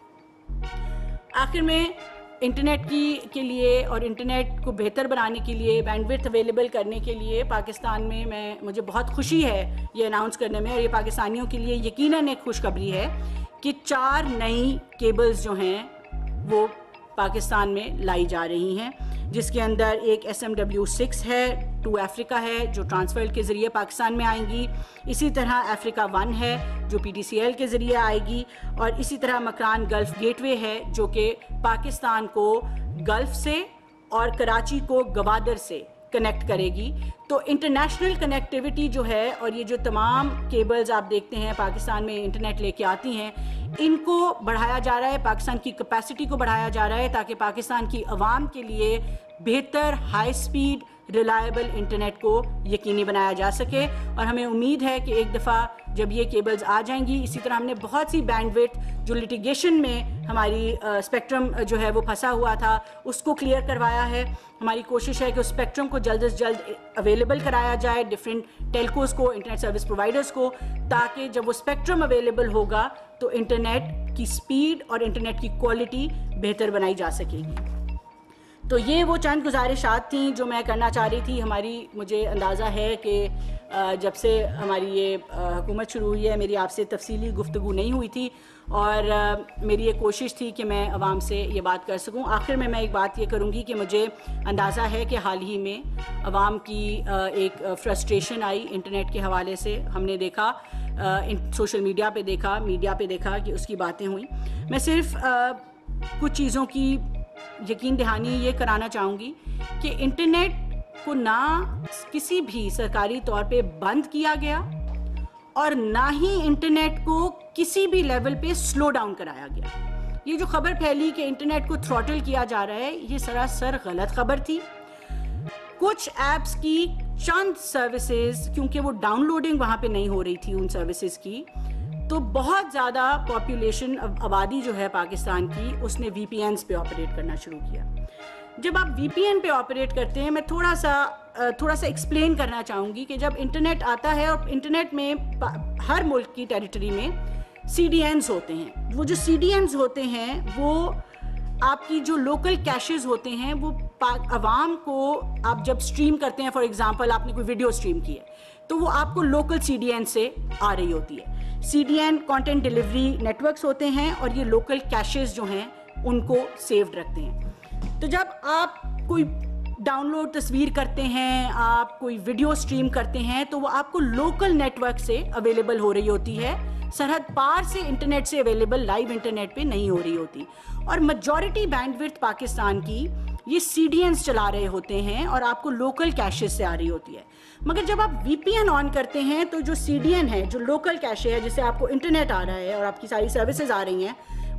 Speaker 1: آخر میں انٹرنیٹ کے لیے اور انٹرنیٹ کو بہتر بنانے کے لیے, بینڈ وڈتھ اویلیبل کرنے کے لیے پاکستان میں مجھے بہت خوشی ہے یہ اناؤنس کرنے میں, اور یہ پاکستانیوں کے لیے یقیناً ایک خوشخبری ہے کہ 4 نئی کیبلز جو ہیں وہ پاکستان میں لائی جا رہی ہیں, جس کے اندر ایک SMW6 ہے, 2 افریقہ ہے جو ٹرانسفر کے ذریعے پاکستان میں آئیں گی, اسی طرح افریقہ 1 ہے جو PTCL کے ذریعے آئے گی, اور اسی طرح مکران گلف گیٹ وے ہے جو کہ پاکستان کو گلف سے اور کراچی کو گوادر سے کنیکٹ کرے گی. تو انٹرنیشنل کنیکٹیوٹی جو ہے, اور یہ جو تمام کیبلز آپ دیکھتے ہیں پاکستان میں انٹرنیٹ لے کے آتی ہیں, ان کو بڑھایا جا رہا ہے, پاکستان کی کیپیسٹی کو بڑھایا جا رہا ہے تاکہ پاکستان کی عوام کے لیے بہتر ہائی سپیڈ ریلائبل انٹرنیٹ کو یقینی بنایا جا سکے. اور ہمیں امید ہے کہ ایک دفعہ جب یہ کیبلز آ جائیں گی, اسی طرح ہم نے بہت سی بینڈ وڈتھ جو لٹیگیشن میں ہماری اسپیکٹرم جو ہے وہ پھنسا ہوا تھا اس کو کلیئر کروایا ہے. ہماری کوشش ہے کہ اس اسپیکٹرم کو جلد از جلد اویلیبل کرایا جائے ڈفرینٹ ٹیلکوز کو, انٹرنیٹ سروس پرووائڈرز کو, تاکہ جب وہ اسپیکٹرم اویلیبل ہوگا تو انٹرنیٹ کی سپیڈ اور انٹرنیٹ کی کوالٹی بہتر بنائی جا سکے گی. تو یہ وہ چند گزارشات تھیں جو میں کرنا چاہ رہی تھی. مجھے اندازہ ہے کہ جب سے ہماری یہ حکومت شروع ہوئی ہے میری آپ سے تفصیلی گفتگو نہیں ہوئی تھی, اور میری یہ کوشش تھی کہ میں عوام سے یہ بات کر سکوں. آخر میں ایک بات یہ کروں گی کہ مجھے اندازہ ہے کہ حال ہی میں عوام کی ایک فرسٹریشن آئی انٹرنیٹ کے حوالے سے. ہم نے دیکھا, سوشل میڈیا پہ دیکھا کہ اس کی باتیں ہوئیں. میں صرف کچھ چیزوں کی یقین دہانی یہ کرانا چاہوں گی کہ انٹرنیٹ کو نہ کسی بھی سرکاری طور پہ بند کیا گیا اور نہ ہی انٹرنیٹ کو کسی بھی لیول پہ سلو ڈاؤن کرایا گیا. یہ جو خبر پھیلی کہ انٹرنیٹ کو تھروٹل کیا جا رہا ہے, یہ سراسر غلط خبر تھی. کچھ ایپس کی چند سروسز, کیونکہ وہ ڈاؤن لوڈنگ وہاں پہ نہیں ہو رہی تھی ان سروسز کی, تو بہت زیادہ پاپولیشن آبادی جو ہے پاکستان کی اس نے وی پی اینز پہ آپریٹ کرنا شروع کیا. جب آپ وی پی این پہ آپریٹ کرتے ہیں, میں تھوڑا سا ایکسپلین کرنا چاہوں گی کہ جب انٹرنیٹ آتا ہے, اور انٹرنیٹ میں ہر ملک کی ٹیریٹری میں سی ڈی اینز ہوتے ہیں. وہ جو سی ڈی اینز ہوتے ہیں وہ آپ کی جو لوکل کیشز ہوتے ہیں, وہ عوام کو آپ جب اسٹریم کرتے ہیں, فار ایگزامپل آپ نے کوئی ویڈیو اسٹریم کی ہے تو وہ آپ کو لوکل سی ڈی این سے آ رہی ہوتی ہے. C D N content delivery networks ہوتے ہیں, اور یہ لوکل کیشز جو ہیں ان کو سیوڈ رکھتے ہیں. تو جب آپ کوئی ڈاؤن لوڈ تصویر کرتے ہیں, آپ کوئی ویڈیو اسٹریم کرتے ہیں, تو وہ آپ کو لوکل نیٹ ورک سے اویلیبل ہو رہی ہوتی ہے, سرحد پار سے انٹرنیٹ سے اویلیبل لائیو انٹرنیٹ پہ نہیں ہو رہی ہوتی. اور میجورٹی بینڈ وڈتھ پاکستان کی یہ سی ڈی اینز چلا رہے ہوتے ہیں اور آپ کو لوکل کیشز سے آ رہی ہوتی ہے. مگر جب آپ وی پی این آن کرتے ہیں تو جو سی ڈی این ہے, جو لوکل کیشے ہے جس سے آپ کو انٹرنیٹ آ رہا ہے اور آپ کی ساری سروسز آ رہی ہیں,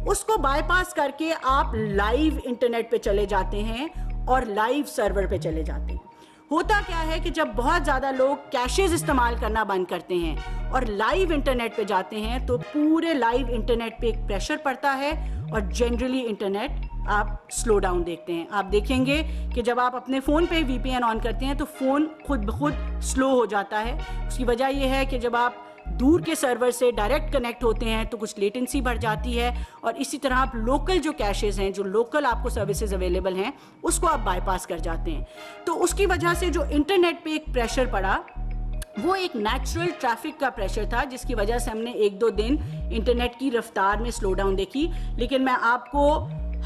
Speaker 1: اس کو بائی پاس کر کے آپ لائیو انٹرنیٹ پہ چلے جاتے ہیں اور لائیو سرور پہ چلے جاتے ہیں. ہوتا کیا ہے کہ جب بہت زیادہ لوگ کیشز استعمال کرنا بند کرتے ہیں اور لائیو انٹرنیٹ پہ جاتے ہیں, تو پورے لائیو انٹرنیٹ پہ ایک پریشر پڑتا ہے اور جنرلی انٹرنیٹ آپ سلو ڈاؤن دیکھتے ہیں. آپ دیکھیں گے کہ جب آپ اپنے فون پہ وی پی این آن کرتے ہیں تو فون خود بخود سلو ہو جاتا ہے. اس کی وجہ یہ ہے کہ جب آپ دور کے سرور سے ڈائریکٹ کنیکٹ ہوتے ہیں تو کچھ لیٹنسی بڑھ جاتی ہے, اور اسی طرح آپ لوکل جو کیشز ہیں, جو لوکل آپ کو سروسز اویلیبل ہیں, اس کو آپ بائی پاس کر جاتے ہیں. تو اس کی وجہ سے جو انٹرنیٹ پہ ایک پریشر پڑا, وہ ایک نیچرل ٹریفک کا پریشر تھا, جس کی وجہ سے ہم نے 1-2 دن انٹرنیٹ کی رفتار میں سلو ڈاؤن دیکھی. لیکن میں آپ کو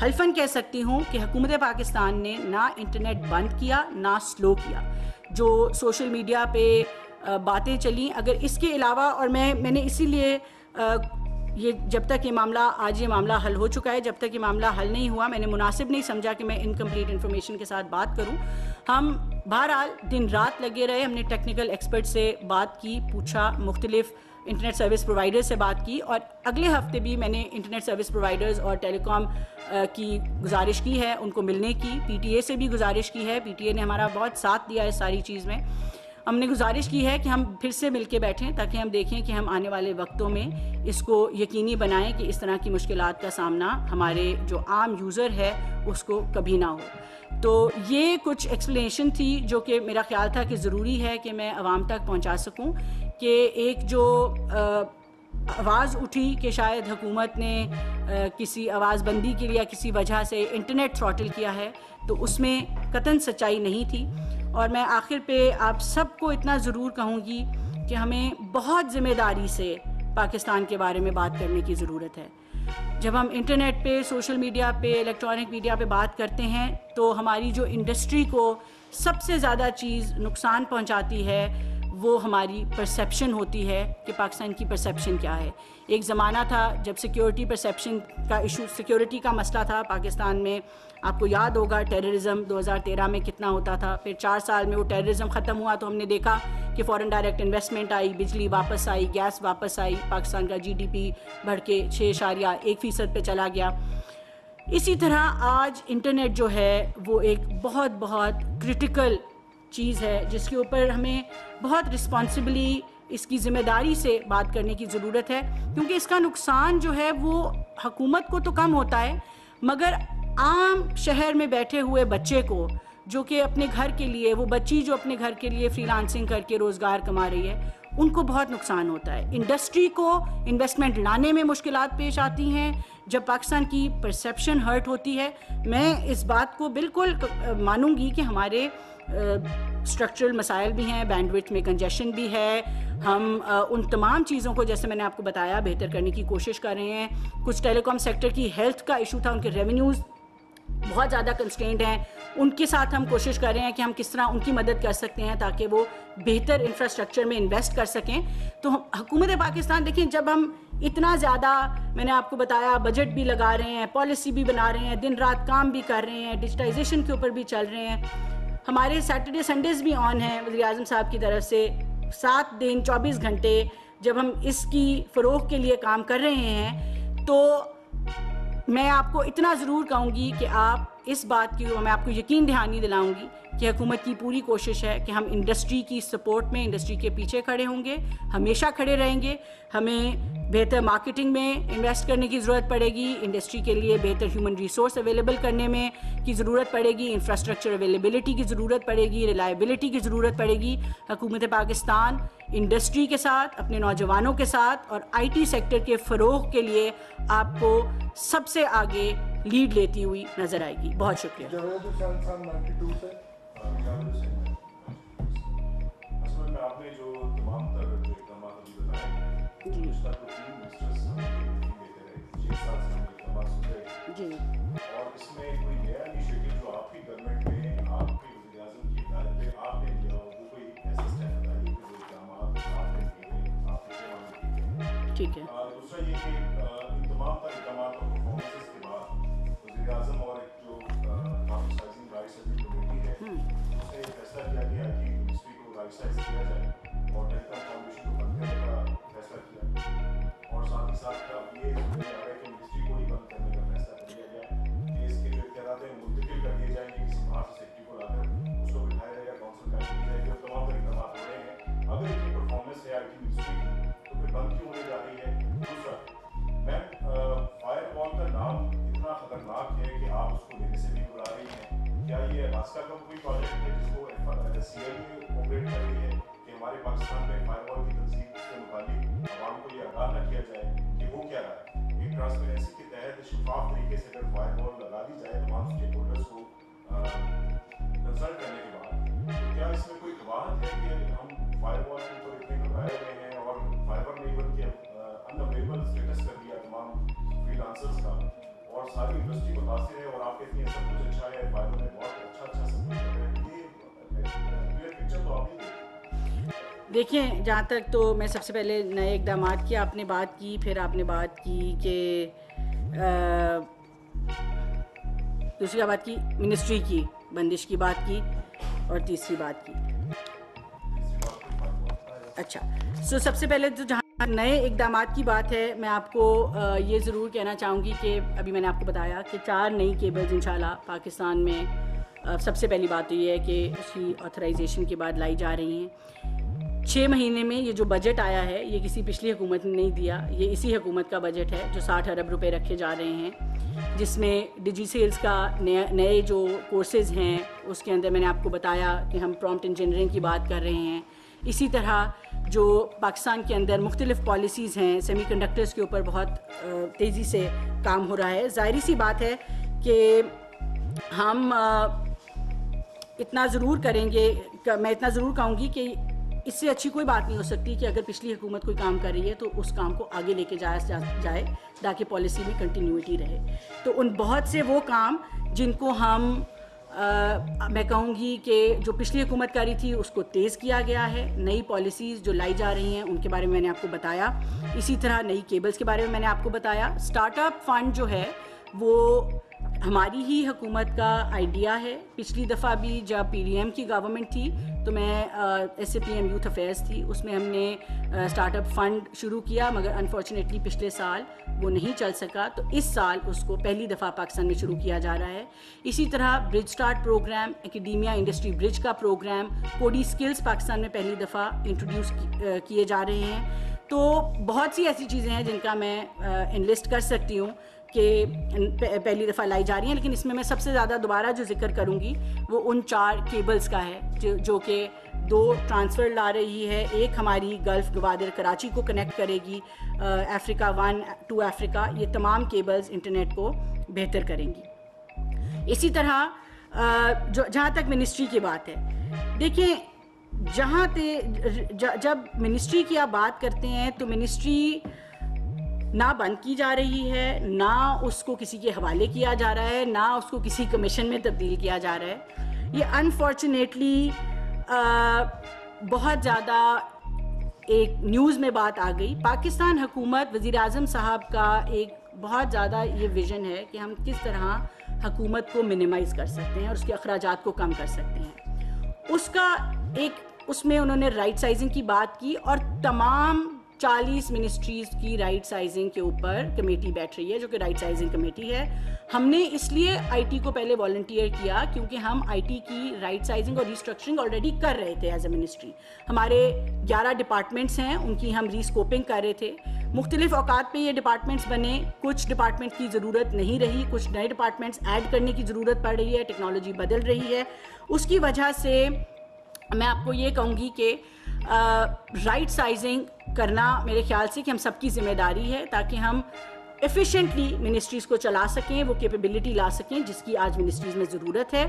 Speaker 1: حلفاً کہہ سکتی ہوں کہ حکومت پاکستان نے نہ انٹرنیٹ بند کیا نہ سلو کیا. جو سوشل میڈیا پہ باتیں چلیں, اگر اس کے علاوہ, اور میں نے اسی لیے یہ جب تک یہ معاملہ حل ہو چکا ہے, جب تک یہ معاملہ حل نہیں ہوا, میں نے مناسب نہیں سمجھا کہ میں انکمپلیٹ انفارمیشن کے ساتھ بات کروں. ہم بہرحال دن رات لگے رہے, ہم نے ٹیکنیکل ایکسپرٹ سے بات کی, پوچھا, مختلف انٹرنیٹ سروس پرووائڈر سے بات کی, اور اگلے ہفتے بھی میں نے انٹرنیٹ سروس پرووائڈرز اور ٹیلی کام کی گزارش کی ہے ان کو ملنے کی. پی ٹی اے سے بھی گزارش کی ہے, پی ٹی اے نے ہمارا بہت ساتھ دیا ہے اس ساری چیز میں. ہم نے گزارش کی ہے کہ ہم پھر سے مل کے بیٹھیں تاکہ ہم دیکھیں کہ ہم آنے والے وقتوں میں اس کو یقینی بنائیں کہ اس طرح کی مشکلات کا سامنا ہمارے جو عام یوزر ہے اس کو کبھی نہ ہو. تو یہ کچھ ایکسپلینیشن تھی جو کہ میرا خیال تھا کہ ضروری ہے کہ میں عوام تک پہنچا سکوں, کہ ایک جو آواز اٹھی کہ شاید حکومت نے کسی آواز بندی کے لیے کسی وجہ سے انٹرنیٹ تھروٹل کیا ہے, تو اس میں قطعاً سچائی نہیں تھی. اور میں آخر پہ آپ سب کو اتنا ضرور کہوں گی کہ ہمیں بہت ذمہ داری سے پاکستان کے بارے میں بات کرنے کی ضرورت ہے. جب ہم انٹرنیٹ پہ, سوشل میڈیا پہ, الیکٹرانک میڈیا پہ بات کرتے ہیں تو ہماری جو انڈسٹری کو سب سے زیادہ چیز نقصان پہنچاتی ہے وہ ہماری پرسیپشن ہوتی ہے کہ پاکستان کی پرسیپشن کیا ہے. ایک زمانہ تھا جب سیکیورٹی پرسیپشن کا ایشو, سیکیورٹی کا مسئلہ تھا پاکستان میں. آپ کو یاد ہوگا ٹیررزم 2013 میں کتنا ہوتا تھا. پھر 4 سال میں وہ ٹیررزم ختم ہوا تو ہم نے دیکھا کہ فورن ڈائریکٹ انویسٹمنٹ آئی, بجلی واپس آئی, گیس واپس آئی, پاکستان کا جی ڈی پی بڑھ کے 6.1% پہ چلا گیا. اسی طرح آج انٹرنیٹ جو ہے وہ ایک بہت بہت کرٹیکل چیز ہے جس کے اوپر ہمیں بہت رسپانسبلی, اس کی ذمہ داری سے بات کرنے کی ضرورت ہے, کیونکہ اس کا نقصان جو ہے وہ حکومت کو تو کم ہوتا ہے, مگر عام شہر میں بیٹھے ہوئے بچے کو, جو کہ اپنے گھر کے لیے, وہ بچی جو اپنے گھر کے لیے فری لانسنگ کر کے روزگار کما رہی ہے, ان کو بہت نقصان ہوتا ہے. انڈسٹری کو انویسٹمنٹ لانے میں مشکلات پیش آتی ہیں جب پاکستان کی پرسیپشن ہرٹ ہوتی ہے. میں اس بات کو بالکل مانوں گی کہ ہمارے اسٹرکچرل مسائل بھی ہیں, بینڈ وڈتھ میں کنجیشن بھی ہے. ہم ان تمام چیزوں کو جیسے میں نے آپ کو بتایا بہتر کرنے کی کوشش کر رہے ہیں. کچھ ٹیلی کام سیکٹر کی ہیلتھ کا ایشو تھا, ان کے ریونیوز بہت زیادہ کنسٹرینڈ ہیں, ان کے ساتھ ہم کوشش کر رہے ہیں کہ ہم کس طرح ان کی مدد کر سکتے ہیں تاکہ وہ بہتر انفراسٹرکچر میں انویسٹ کر سکیں. تو حکومت پاکستان دیکھیں, جب ہم اتنا زیادہ میں نے آپ کو بتایا بجٹ بھی لگا رہے ہیں, پالیسی بھی بنا رہے ہیں, دن رات کام بھی کر رہے ہیں, ڈیجیٹائزیشن کے اوپر بھی چل رہے ہیں, ہمارے سیٹرڈے سنڈیز بھی آن ہیں وزیر اعظم صاحب کی طرف سے 7 دن 24 گھنٹے, جب ہم اس کی فروغ کے لیے کام کر رہے ہیں, تو میں آپ کو اتنا ضرور کہوں گی کہ آپ اس بات کی, میں آپ کو یقین دہانی دلاؤں گی کہ حکومت کی پوری کوشش ہے کہ ہم انڈسٹری کی سپورٹ میں, انڈسٹری کے پیچھے کھڑے ہوں گے, ہمیشہ کھڑے رہیں گے. ہمیں بہتر مارکیٹنگ میں انویسٹ کرنے کی ضرورت پڑے گی, انڈسٹری کے لیے بہتر ہیومن ریسورس اویلیبل کرنے میں کی ضرورت پڑے گی, انفراسٹرکچر اویلیبلٹی کی ضرورت پڑے گی, ریلائبلٹی کی ضرورت پڑے گی. حکومت پاکستان انڈسٹری کے ساتھ, اپنے نوجوانوں کے ساتھ اور آئی ٹی سیکٹر کے فروغ کے لیے آپ کو سب سے آگے لیڈ لیتی ہوئی نظر آئے گی. بہت شکریہ.
Speaker 2: آپ نے جو تمام تر اقدامات ابھی بتائے ہیں اس کا تو 3 منسٹرز دیتے رہے 6 سال سے ہم اقدامات سن رہے
Speaker 1: جی,
Speaker 2: اور اس میں کوئی نیا انیشیٹو جو آپ کی گورنمنٹ میں آپ کے وزیر اعظم کی ہدایت پہ آپ نے لیا ہو, وہ کوئی ایسا اسٹیپ بتائیے کہ جو اقدامات آپ نے کیے آپ کے چیئرمین نے کیے.
Speaker 1: ٹھیک ہے.
Speaker 2: دوسرا یہ کہ ان تمام تر اقدامات اور پرفارمنسز کے بعد وزیر اعظم اور ایک جو کانسٹیٹیوشن رائٹس کمیٹی ہے اس نے فیصلہ کیا کہ آئی ٹی منسٹری کو رائٹ سائز کیا جائے اور ٹیلی کام فاؤنڈیشن کو بند کرنے کا فیصلہ کیا, اور ساتھ ہی ساتھ یہ سننے آ رہا ہے کہ منسٹری کو ہی بند کرنے کا فیصلہ کر لیا گیا کہ اس کے جو اختیارات ہیں منتقل کر دیے جائیں گے کسی باہر سے سیکٹری کو لا کر اس کو بٹھایا جائے گا, کاؤنسل کا کی جائے گی, اور تمام تر اقدامات ہو رہے ہیں. اگر اتنی پرفارمنس ہے آئی ٹی منسٹری کی تو پھر بند کیوں ہونے جا رہی ہے؟ دوسرا میم, فائر وال کا نام اتنا خطرناک ہے کہ آپ اس کو لینے سے بھی گھبرا رہی ہیں. کیا یہ الاسکا کا کوئی پروجیکٹ ہے جس کو سی آئی اے آپریٹ کر رہی ہے کہ ہمارے پاکستان میں فائر وال کی تنصیب سے متعلق عوام کو یہ آگاہ نہ کیا جائے کہ وہ کیا رہا ہے؟ ایک ٹرانسپیرنسی کے تحت شفاف طریقے سے اگر فائر وال لگا دی جائے تمام اسٹیک ہولڈرس کو کنسلٹ کرنے کے بعد, تو کیا اس میں کوئی قواعد ہے کہ ہم فائر وال کے اوپر اتنے گھبرائے ہوئے ہیں اور فائبر نے ایون کے ان اویلیبل اسٹیٹس کر دیا تمام فری لانسرس کا, اور ساری انڈسٹری متاثر ہے, اور آپ کہتی ہیں سب کچھ اچھا ہے, فائبر نے بہت اچھا سب کچھ کر رہے ہیں. یہ پکچر تو آپ ہی
Speaker 1: دیکھیں, جہاں تک تو میں سب سے پہلے نئے اقدامات کی آپ نے بات کی, پھر آپ نے بات کی کہ دوسری بات کی منسٹری کی بندش کی بات کی, اور تیسری بات کی. اچھا, سب سے پہلے تو جہاں نئے اقدامات کی بات ہے, میں آپ کو یہ ضرور کہنا چاہوں گی کہ ابھی میں نے آپ کو بتایا کہ 4 نئی کیبلز انشاءاللہ پاکستان میں سب سے پہلی بات تو یہ ہے کہ اس کی آتھرائزیشن کے بعد لائی جا رہی ہیں. 6 مہینے میں یہ جو بجٹ آیا ہے یہ کسی پچھلی حکومت نے نہیں دیا, یہ اسی حکومت کا بجٹ ہے جو 60 ارب روپے رکھے جا رہے ہیں, جس میں ڈیجی سیلز کا نئے جو کورسز ہیں اس کے اندر میں نے آپ کو بتایا کہ ہم پرومپٹ انجینئرنگ کی بات کر رہے ہیں. اسی طرح جو پاکستان کے اندر مختلف پالیسیز ہیں, سیمی کنڈکٹرز کے اوپر بہت تیزی سے کام ہو رہا ہے. ظاہری سی بات ہے کہ ہم اتنا ضرور کریں گے, میں اتنا ضرور کہوں گی کہ اس سے اچھی کوئی بات نہیں ہو سکتی کہ اگر پچھلی حکومت کوئی کام کر رہی ہے تو اس کام کو آگے لے کے جائے تاکہ پالیسی میں کنٹینیوٹی رہے. تو ان بہت سے وہ کام جن کو ہم میں کہوں گی کہ جو پچھلی حکومت کاری تھی اس کو تیز کیا گیا ہے. نئی پالیسیز جو لائی جا رہی ہیں ان کے بارے میں نے آپ کو بتایا. اسی طرح نئی کیبلز کے بارے میں نے آپ کو بتایا. اسٹارٹ اپ فنڈ جو ہے وہ ہماری ہی حکومت کا آئیڈیا ہے. پچھلی دفعہ بھی جب پی ڈی ایم کی گورنمنٹ تھی تو میں S A P M youth affairs تھی, اس میں ہم نے اسٹارٹ اپ فنڈ شروع کیا, مگر انفارچونیٹلی پچھلے سال وہ نہیں چل سکا. تو اس سال اس کو پہلی دفعہ پاکستان میں شروع کیا جا رہا ہے. اسی طرح برج اسٹارٹ پروگرام, اکیڈیمیا انڈسٹری برج کا پروگرام, کوڈی اسکلز پاکستان میں پہلی دفعہ انٹروڈیوس کیے جا رہے ہیں. تو بہت سی ایسی چیزیں ہیں جن کا میں انلسٹ کر سکتی ہوں کہ پہلی دفعہ لائی جا رہی ہیں, لیکن اس میں سب سے زیادہ دوبارہ جو ذکر کروں گی وہ ان 4 کیبلز کا ہے جو کہ 2 ٹرانسفر لا رہی ہے. ایک ہماری گلف گوادر کراچی کو کنیکٹ کرے گی افریقہ 1 ٹو افریقہ. یہ تمام کیبلز انٹرنیٹ کو بہتر کریں گی. اسی طرح جہاں تک منسٹری کی بات ہے, دیکھیں جب منسٹری کی آپ بات کرتے ہیں تو منسٹری نہ بند کی جا رہی ہے, نہ اس کو کسی کے حوالے کیا جا رہا ہے, نہ اس کو کسی کمیشن میں تبدیل کیا جا رہا ہے. یہ انفارچونیٹلی بہت زیادہ ایک نیوز میں بات آ گئی. پاکستان حکومت, وزیر اعظم صاحب کا ایک بہت زیادہ یہ ویژن ہے کہ ہم کس طرح حکومت کو منیمائز کر سکتے ہیں اور اس کے اخراجات کو کم کر سکتے ہیں. اس میں انہوں نے رائٹ سائزنگ کی بات کی اور تمام 40 منسٹریز کی رائٹ سائزنگ کے اوپر کمیٹی بیٹھ رہی ہے جو کہ رائٹ سائزنگ کمیٹی ہے. ہم نے اس لیے آئی ٹی کو پہلے والنٹیئر کیا کیونکہ ہم آئی ٹی کی رائٹ سائزنگ اور ریسٹرکچرنگ آلریڈی کر رہے تھے ایز اے منسٹری. ہمارے 11 ڈپارٹمنٹس ہیں, ان کی ہم ریسکوپنگ کر رہے تھے. مختلف اوقات پہ یہ ڈپارٹمنٹس بنے, کچھ ڈپارٹمنٹ کی ضرورت نہیں رہی, کچھ نئے ڈپارٹمنٹس ایڈ کرنے کی ضرورت پڑ رہی ہے, ٹیکنالوجی بدل رہی ہے. اس کی وجہ سے میں آپ کو یہ کہوں گی کہ رائٹ سائزنگ کرنا میرے خیال سے کہ ہم سب کی ذمہ داری ہے تاکہ ہم ایفیشینٹلی منسٹریز کو چلا سکیں, وہ کیپیبلٹی لا سکیں جس کی آج منسٹریز میں ضرورت ہے.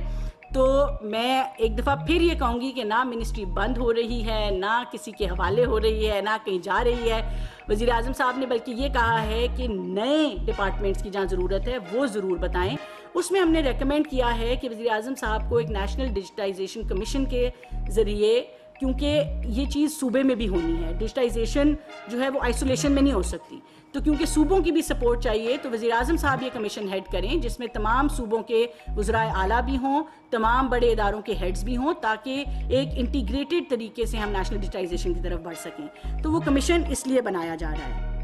Speaker 1: تو میں ایک دفعہ پھر یہ کہوں گی کہ نہ منسٹری بند ہو رہی ہے, نہ کسی کے حوالے ہو رہی ہے, نہ کہیں جا رہی ہے. وزیر اعظم صاحب نے بلکہ یہ کہا ہے کہ نئے ڈپارٹمنٹس کی جہاں ضرورت ہے وہ ضرور بتائیں. اس میں ہم نے ریکمینڈ کیا ہے کہ وزیر اعظم صاحب کو ایک نیشنل ڈیجیٹائزیشن کمیشن کے ذریعے, کیونکہ یہ چیز صوبے میں بھی ہونی ہے, ڈیجیٹائزیشن جو ہے وہ آئسولیشن میں نہیں ہو سکتی, تو کیونکہ صوبوں کی بھی سپورٹ چاہیے تو وزیر اعظم صاحب یہ کمیشن ہیڈ کریں جس میں تمام صوبوں کے وزرائے اعلیٰ بھی ہوں, تمام بڑے اداروں کے ہیڈز بھی ہوں, تاکہ ایک انٹیگریٹڈ طریقے سے ہم نیشنل ڈیجیٹائزیشن کی طرف بڑھ سکیں. تو وہ کمیشن اس لیے بنایا جا رہا ہے.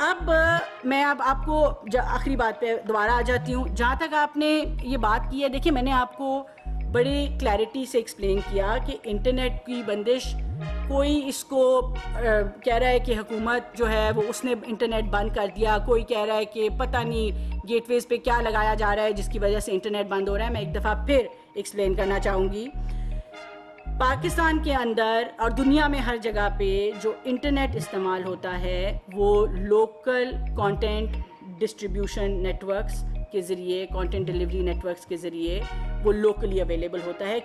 Speaker 1: اب میں آپ کو آخری بات پہ دوبارہ آ جاتی ہوں. جہاں تک آپ نے یہ بات کی ہے, دیکھیں میں نے آپ کو بڑی کلیئرٹی سے ایکسپلین کیا کہ انٹرنیٹ کی بندش, کوئی اس کو کہہ رہا ہے کہ حکومت جو ہے وہ اس نے انٹرنیٹ بند کر دیا, کوئی کہہ رہا ہے کہ پتہ نہیں گیٹ ویز پہ کیا لگایا جا رہا ہے جس کی وجہ سے انٹرنیٹ بند ہو رہا ہے. میں ایک دفعہ پھر ایکسپلین کرنا چاہوں گی, پاکستان کے اندر اور دنیا میں ہر جگہ پہ جو انٹرنیٹ استعمال ہوتا ہے وہ local content distribution networks کے ذریعے, کانٹینٹ ڈیلیوری نیٹ ورکس کے ذریعے وہ لوکلی اویلیبل ہوتا ہے.